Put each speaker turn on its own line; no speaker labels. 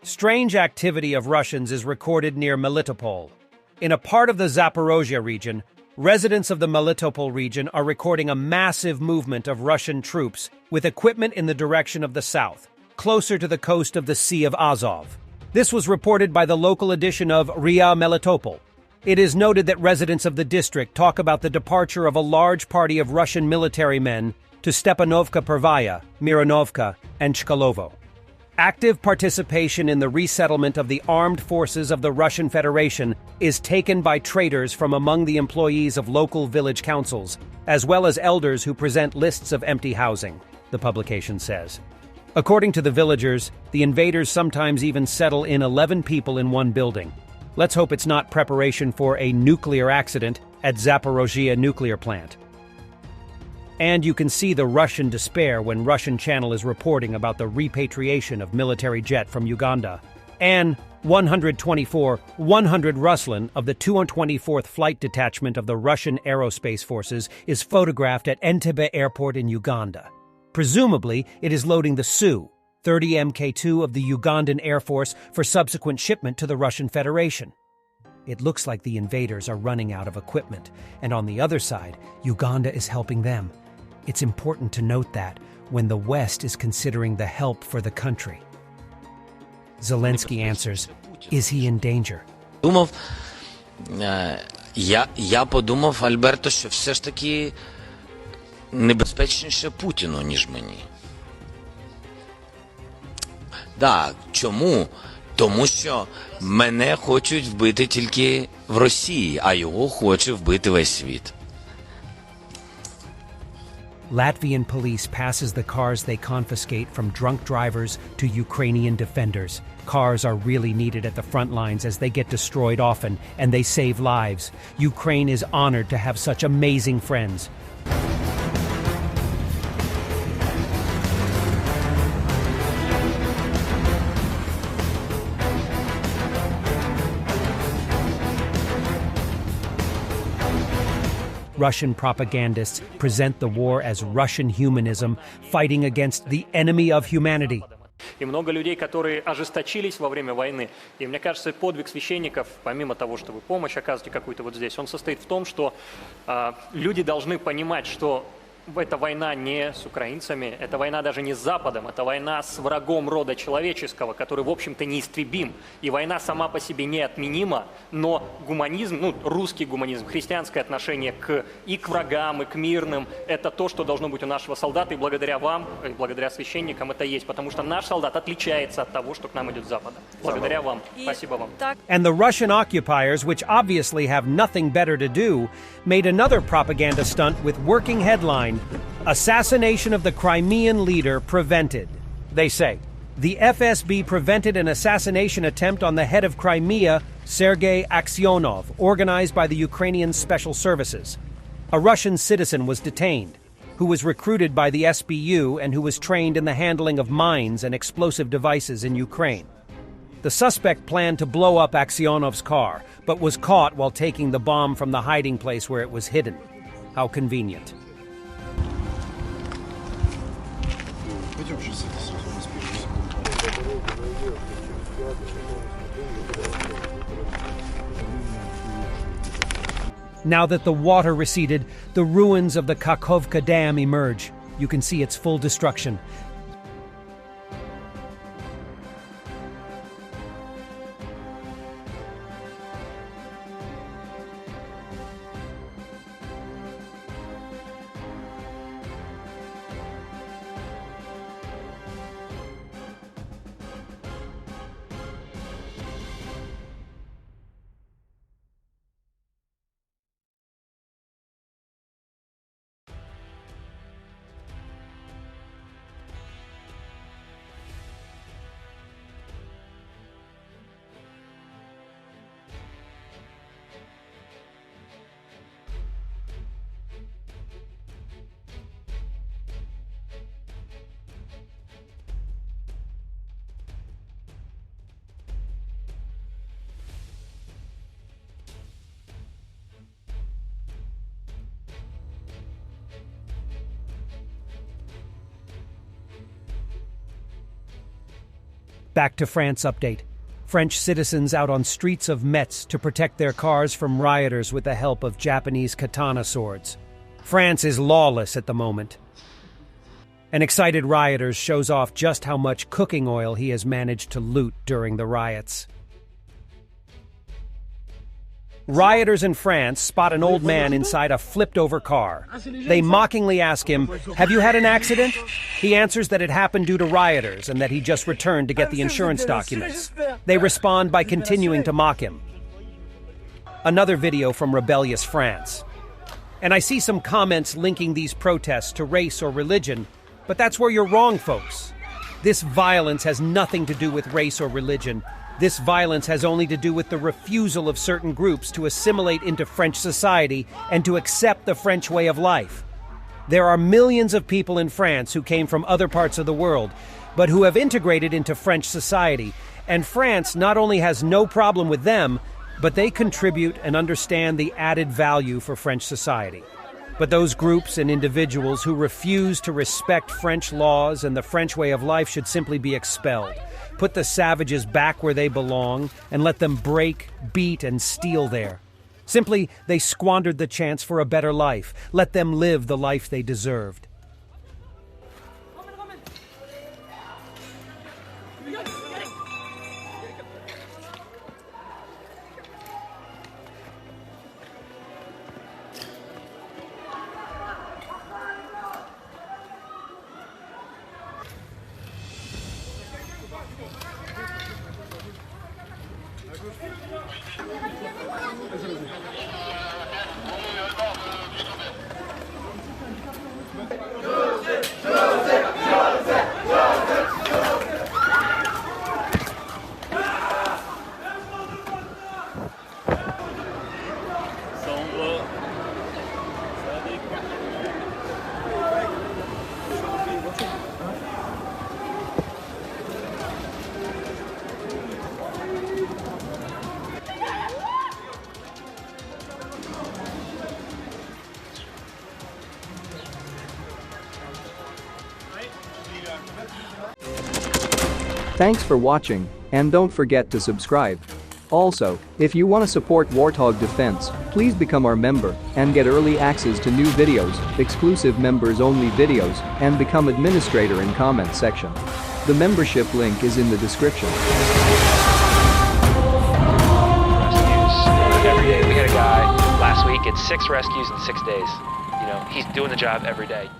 Strange activity of Russians is recorded near Melitopol. In a part of the Zaporizhzhia region, residents of the Melitopol region are recording a massive movement of Russian troops with equipment in the direction of the south, closer to the coast of the Sea of Azov. This was reported by the local edition of RIA Melitopol. It is noted that residents of the district talk about the departure of a large party of Russian military men to Stepanovka Pervaya, Mironovka, and Chkalovo. Active participation in the resettlement of the armed forces of the Russian Federation is taken by traders from among the employees of local village councils, as well as elders who present lists of empty housing, the publication says. According to the villagers, the invaders sometimes even settle in 11 people in one building. Let's hope it's not preparation for a nuclear accident at Zaporizhzhia nuclear plant. And you can see the Russian despair when Russian channel is reporting about the repatriation of military jet from Uganda. An 124 100 Ruslan of the 224th Flight Detachment of the Russian Aerospace Forces is photographed at Entebbe Airport in Uganda. Presumably, it is loading the Su-30 Mk2 of the Ugandan Air Force for subsequent shipment to the Russian Federation. It looks like the invaders are running out of equipment, and on the other side, Uganda is helping them. It's important to note that when the West is considering the help for the country. Zelenskyy answers, is he in danger?
Я подумав, Альберто, що все ж таки небезпечніше Путіну, ніж мені. Так, чому? Тому що мене хочуть вбити тільки в Росії, а його хоче вбити весь світ.
Latvian police passes the cars they confiscate from drunk drivers to Ukrainian defenders. Cars are really needed at the front lines as they get destroyed often, and they save lives. Ukraine is honored to have such amazing friends. Russian propagandists present the war as Russian humanism fighting against the enemy of humanity.
И много людей, которые ожесточились во время войны. И мне кажется, подвиг священников, помимо того, что вы помощь оказываете какую-то вот здесь, он состоит в том, что люди должны понимать, что эта война не с украинцами, эта война даже не с Западом, это война с врагом рода человеческого, который, в общем-то, неистребим. И война сама по себе неотменима, но гуманизм, русский гуманизм, христианское отношение и к врагам, и к мирным, это то, что должно быть у нашего солдата, и благодаря вам, и благодаря священникам это есть, потому что наш солдат отличается от того, что к нам идет с Запада. Благодаря вам. Спасибо вам.
And the Russian occupiers, which obviously have nothing better to do, made another propaganda stunt with working headline, Assassination of the Crimean leader prevented. They say, the FSB prevented an assassination attempt on the head of Crimea, Sergei Aksyonov, organized by the Ukrainian Special Services. A Russian citizen was detained, who was recruited by the SBU and who was trained in the handling of mines and explosive devices in Ukraine. The suspect planned to blow up Aksyonov's car, but was caught while taking the bomb from the hiding place where it was hidden. How convenient. Now that the water receded, the ruins of the Kakhovka Dam emerge. You can see its full destruction. Back to France update. French citizens out on streets of Metz to protect their cars from rioters with the help of Japanese katana swords. France is lawless at the moment. An excited rioter shows off just how much cooking oil he has managed to loot during the riots. Rioters in France spot an old man inside a flipped-over car. They mockingly ask him, "Have you had an accident?" He answers that it happened due to rioters and that he just returned to get the insurance documents. They respond by continuing to mock him. Another video from rebellious France. And I see some comments linking these protests to race or religion, but that's where you're wrong, folks. This violence has nothing to do with race or religion. This violence has only to do with the refusal of certain groups to assimilate into French society and to accept the French way of life. There are millions of people in France who came from other parts of the world, but who have integrated into French society, and France not only has no problem with them, but they contribute and understand the added value for French society. But those groups and individuals who refuse to respect French laws and the French way of life should simply be expelled. Put the savages back where they belong and let them break, beat, and steal there. Simply, they squandered the chance for a better life. Let them live the life they deserved.
Thanks for watching, and don't forget to subscribe. Also, if you want to support Warthog Defense, please become our member and get early access to new videos, exclusive members-only videos, and become administrator in comment section. The membership link is in the description.
Rescues every day. We had a guy last week at 6 rescues in 6 days. You know, he's doing the job every day.